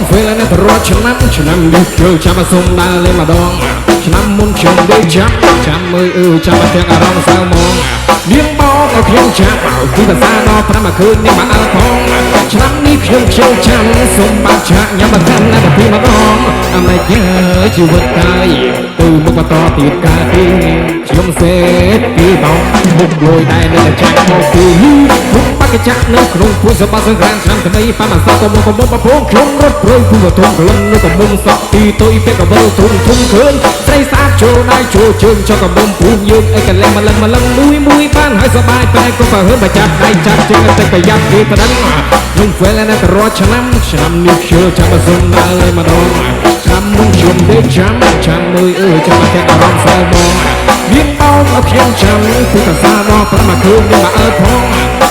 ពេលណាទៅរត់ឆ្នាំនេះចូលចាំមកសុំដើរលេងម្ដងឆ្នាំមុនខ្ញុំដេកចាំមើលចាំមកទាំងអារម្មណ៍សៅមងនាងមកឲ្យខ្ញុំចាំពីភាសាដល់5មកឃើញនាងមកអើផងឆ្នាំនេះខ្ញុំចូលចាំសុំបាត់ឆាក់ញ៉ាំមកកាន់ណាពីម្ដងអមេរិកជីវិតកាយទៅមុខបន្តទៀតការទីខ្ញុំសេតពីបងមុខលួយដែរនៅតែចាក់មកពីមុខបាក់ចាក់នៅក្នុងពួយសបាសង្ក្រាមឆ្នាំថ្មីប៉ាមកសក់ក៏មកបពងខ្ញុំរត់ព្រៃពុំធំក្លិននៅកំមុំសក់ទីទុយពេកកបលធំឃើញស្រីស្អាតចូលដៃចូលជើងចុះកំមុំភូមិយើងអីកលែងម្លឹងមួយបានហើយសបាយតែក៏បើហឺបចាប់ដៃចាប់ជើងតែប្រយ័ត្នគេប្រដឹងខ្ញុំពេលណាទៅរត់ឆ្នាំនេះខ្ញុំចាំមកសុំដើរលេងម្ដងឆ្នាំមុនខ្ញុំដេកចាំមើលចាំមកតែអារម្មណ៍សៅមងវាមកឲ្យខ្ញុំចាំពីភាសាដល់5មកឃើញនាងមកអើផង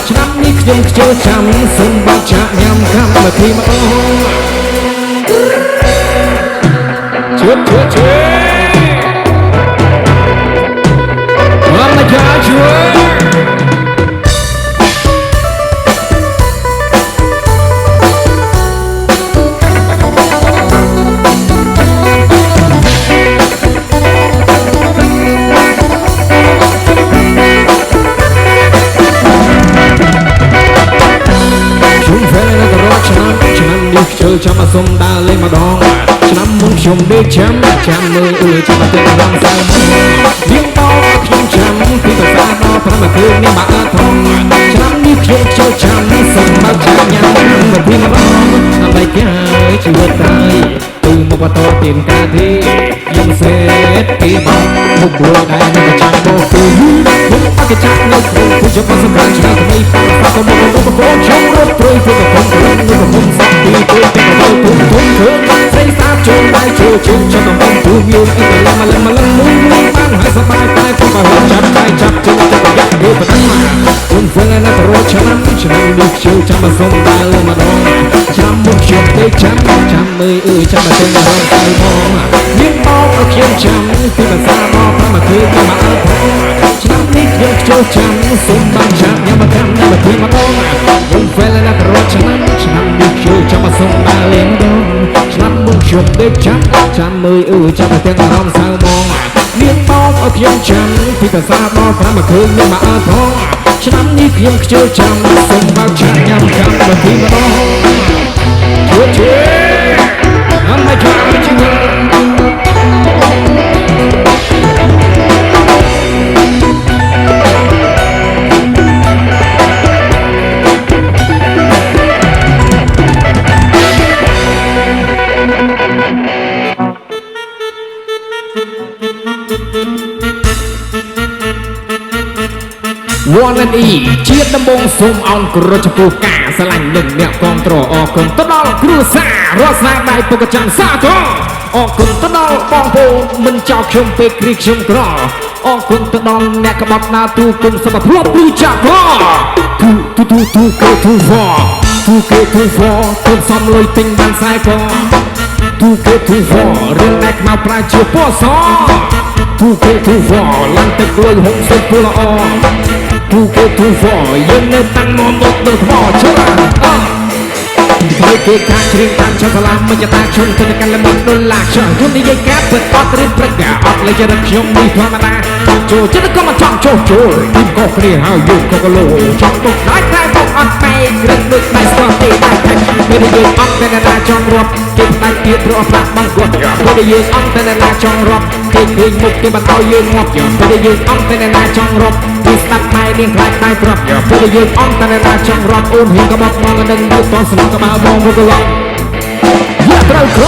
ឆ្នាំនេះខ្ញុំខ្ជិលចាំសុំបាត់ចាក់ញ៉ាំកម្មវិធីម្ដងជឿអមយ៉ាជឿចូលចាំមកសុំដើរលេងម្ដងឆ្នាំមុនខ្ញុំដេកចាំមើលចាំមកទាំងអារម្មណ៍សៅមងនាងបោកខ្ញុំចាំពីភាសាដល់5មកឃើញនាងមកអើផងឆ្នាំនេះខ្ញុំចូលចាំសុំមកចាញ៉ាំមកពីម្ដងអមេរិកជីវិតតែទៅមកបន្តទៀតការទីខ្ញុំសេតពីបងមុខលួយដែរនៅតែចាំមកពីមុខបាក់ចាក់នៅក្នុងពុជបសង្ក្រាមឆ្នាំថ្មីប៉ាក៏មកបបោខ្ញុំរត់ព្រៃព្រឹកកំពុងនៅកំពុងសក់ទីទុយពេកកបលធំឃើញស្រីស្អាតចូលដៃចូលជើងចុះកំពុងភូមិយើងអីកលែងម្លឹងមួយបានហើយសបាយតែក៏បើចាប់ដៃចាប់ជើងតែប្រយ័ត្នគេប្រដឹងខ្ញុំហ្វឹងណាទៅរត់ឆ្នាំនេះខ្ញុំចាំមកសុំដើរលេងម្ដងឆ្នាំមុនខ្ញុំដេកចាំមើលចាំមកទាំងអារម្មណ៍សៅមងនាងមកឲ្យខ្ញុំចាំពីភាសាដល់5មកឃើញនាងមកអើផងឆ្នាំនេះខ្ញុំចូលចាំសុំបាត់ចាក់ញ៉ាំមកកម្មវិធីម្ដងខ្ញុំពេលណាទៅរត់ឆ្នាំនេះខ្ញុំចាំមកសុំដើរលេងម្ដងឆ្នាំមុនខ្ញុំដេកចាំមើលចាំមកទាំងអារម្មណ៍សៅមងនាងមកឲ្យខ្ញុំចាំពីភាសាដល់5មកឃើញនាងមកអើផងឆ្នាំនេះខ្ញុំចូលចាំសុំបាត់ចាក់ញ៉ាំកម្មវិធីម្ដងជឿអមយ៉ាជឿវ៉ាន់អ៊ីជាតិដំបងសូមអង្គរចំពោះការស្រឡាញ់នឹងអ្នកគាំទ្រអរគុណទៅដល់គ្រួសាររស់ស្នាដៃពុកចាំសាទរអរគុណទៅដល់បងប្អូនមិនចោលខ្ញុំពេកគ្រីខ្ញុំក្រអរគុណទៅដល់អ្នកក្បត់ណាទូគុំសុខភាពគឺចាក់ទូគេទូវ៉ាគុំសំលុយទិញបានខ្សែកទូគេទូវ៉ារឿងដែលខ្មៅប្រាជាពណ៌សទូគេទូវ៉ាឡើងទឹកលុយហុកសុំពលល្អទូគេទូវ៉ាយើងនៅតាំងមកមុខនឹងថ្មច្រើនហើយគេខាជ្រៀងតាមចង្សាឡាមិនតាជុំទៅកាន់ល្មិចដុល្លារខ្ញុំនិយាយកាត់ពិតអត់រៀនព្រឹកអត់លេចរកខ្ញុំនេះធម្មតាចូលចិត្តក៏មកចង់ចូលទីក៏គ្នាហើយយើងក៏កលោចង់ទុកដល់តែទុកអត់បែករឹកដូចបែកស្ទះទេតែពេលយើងអត់តែណាចង់រាប់គេដាច់ទៀតព្រោះប្រាក់បងគាត់ពេលយើងអត់តែណាចង់រាប់គេឃើញមុខគេបន្តឲ្យយើងងាប់ពេលយើងអត់តែណាចង់រាប់គេស្ដាប់តែនាងខ្លាចតែប្រាប់ពេលយើងអត់តែណាចង់រាប់អូនហ៊ានក៏មកមកនឹងទៅតស្នងក៏មកបងមកកន្លងយកត្រូវក្រ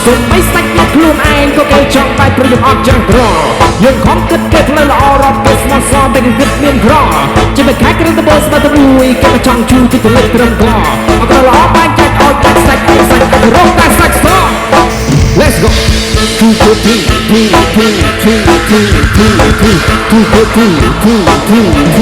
សូមមិនសាច់មកខ្លួនឯងក៏គេចង់តែព្រយអត់ចឹងក្រយើងខំគិតគេផ្លូវល្អរត់ទៅស្មោះសរតែគិតមានក្រជាមិនខាច់គ្រឿងដបស្មាត់ទៅមួយគេមកចង់ជួយទីទលិចត្រឹមកអក្រល្អបាញ់ចាច់ឲ្យចាច់សាច់រកតែសាច់ស Let's go 2 2 2